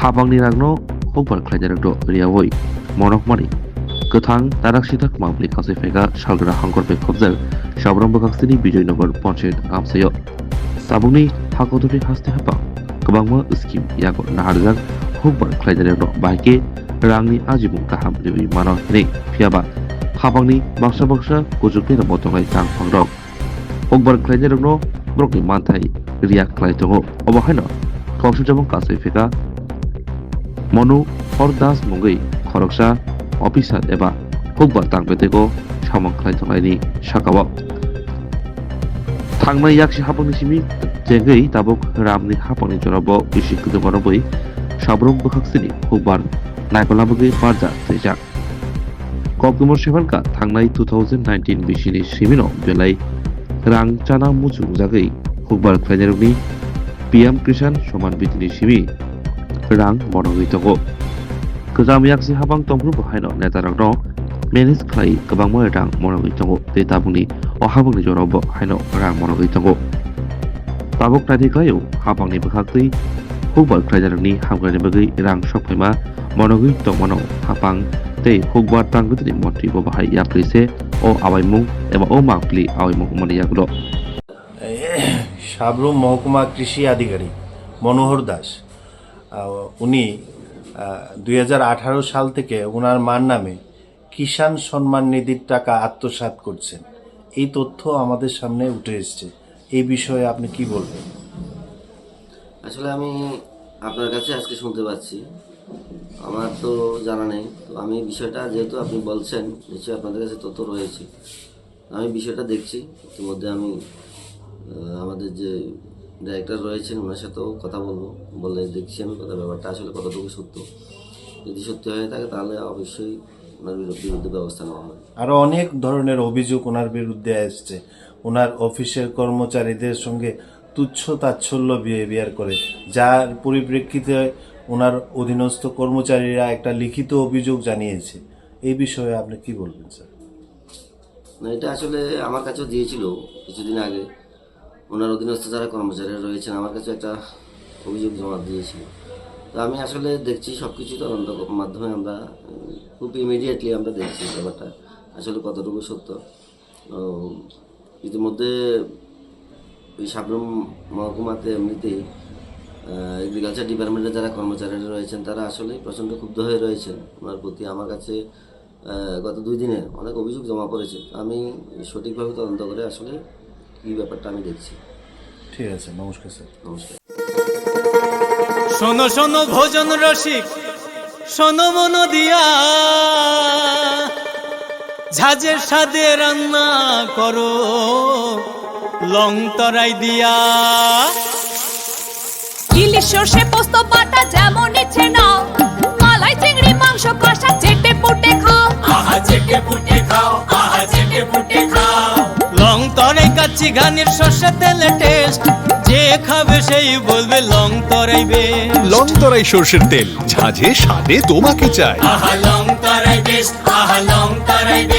हाबांनि रागनो हकबार खालायजारगद रियावै मनकमानि गोथां दाराक सिथाक मामलि खासे फेगा सालग्रा हांकर बे खबजल साब्रम बखाक्सिनि बिजयनगर पन्चायत आमसायाव साबुंनि हाखौदुनि हास्ते हाबा गोबांमा स्किम यागो नाहारजाक हकबार खालायजारगद बाहायके रांनि आजिमुं गाहाम रिबि मानो हिनै फियाबा हाबांनि बाक्सा गुजुगनि रमतंनाय जां फांरक हकबार खालायजारगद ब्रकनि मानथाय रिया खालायदङ अबहायनो कक्सुजाबं कासे फेगा मनु हरदास मुंगै खरकसा अफिसार एबा हकबार तांबेतेको सामं खालायथंनायनि साकावाव थांनाय याक्सि हाबांनि सिमि जेंगै दाबक रामनि हाबांनि जराबो इसे गोदोमानबै साब्रम बखाक्सिनि हकबार नायकलाबगै बारजा थैजाक कक्टुमर सेभानका थांनाय 2019 बिसिनि सिमिनो बेलाय रां चाना मुचु जागै हकबार खालायजारगनि पीएम किसान समान बिथिनि सिमि रां मनगैतगो गोजाम याक्सि हाबां तंफ्रु बाहायनो नेतारगनो मेनेज खालाय गोबांमा रां मनगैतगो ते ताबुंनि अहाबुंनि जरावबो हायनो रां मनगैतगो ताबुक नायदिखायो हाबांनि बखाक्तै हकबार खालायजारगनि हामग्रानि बगै रां सफायमा मनगै तंमानो हाबां ते हकबार तांगुतनि मन्त्रि बाहाय याक्लिसे ओ आवायमुं एबा ओ माकली आवायमुं माने यागलो সাবরুম মহকুমা কৃষি আধিকারিক মনোহর দাস উনি 2018 সাল থেকে ওনার মার নামে কিষাণ সম্মান নিধির টাকা আত্মসাৎ করছেন। এই তথ্য আমাদের সামনে উঠে এসেছে। এই বিষয়ে আপনি কি বলবেন? আসলে আমি আপনার কাছে আজকে শুনতে পাচ্ছি, আমার তো জানা নেই। তো আমি বিষয়টা যেহেতু আপনি বলছেন নিশ্চয়ই আপনাদের কাছে তথ্য রয়েছে, আমি বিষয়টা দেখছি। ইতিমধ্যে আমি আমাদের যে ডাইরেক্টর রয়েছেন ওনার সাথেও কথা বলবো, বলে দেখছি আমি কথা ব্যাপারটা আসলে কতটুকু সত্য। যদি সত্যি হয়ে থাকে তাহলে অবশ্যই ওনার বিরুদ্ধে ব্যবস্থা নেওয়া হবে। আরো অনেক ধরনের অভিযোগ ওনার বিরুদ্ধে আসছে। ওনার অফিসের কর্মচারীদের সঙ্গে তুচ্ছ তাচ্ছল্য বিহেভিয়ার করে, যার পরিপ্রেক্ষিতে ওনার অধীনস্থ কর্মচারীরা একটা লিখিত অভিযোগ জানিয়েছে। এই বিষয়ে আপনি কি বলবেন স্যার? না, এটা আসলে আমার কাছেও দিয়েছিল কিছুদিন আগে। ওনার অধীনস্থ যারা কর্মচারীরা রয়েছেন আমার কাছে একটা অভিযোগ জমা দিয়েছিল। তো আমি আসলে দেখছি সব কিছু তদন্ত মাধ্যমে আমরা খুব ইমিডিয়েটলি আমরা দেখছি ব্যাপারটা আসলে কতটুকু সত্য। ইতিমধ্যে ওই সাবরুম মহকুমাতে এমনিতেই এগ্রিকালচার ডিপার্টমেন্টের যারা কর্মচারীরা রয়েছেন তারা আসলে প্রচণ্ড ক্ষুব্ধ হয়ে রয়েছেন ওনার প্রতি। আমার কাছে গত 2 দিনে অনেক অভিযোগ জমা পড়েছে। আমি সঠিকভাবে তদন্ত করে আসলে কি ব্যাপারটা আমি দেখছি। ঠিক আছে, নমস্কার স্যার। নমস্কার। শোনো শোনো ভোজন রসিক, শোনো মন দিয়া, ঝাঁঝের সাদে রান্না করো লং তরাই দিয়া। ইলিশ সর্ষে পোস্ত বাটা যেমন ইচ্ছে নাও, মালাই চিংড়ি মাংস কষা চেটে পুটে খাও, আহা চেটে পুটে খাও, আহা চেটে পুটে খাও। লং তরাই কাচ্চি ঘানির সর্ষে তেলে টেস্ট, যে খাবে সেই বলবে লং তরাই বেস্ট। লং তরাই সর্ষের তেল, ঝাঁঝে স্বাদে তোমাকে চাই। আহা লং তরাই বেস্ট, আহা লং তরাই বেস্ট।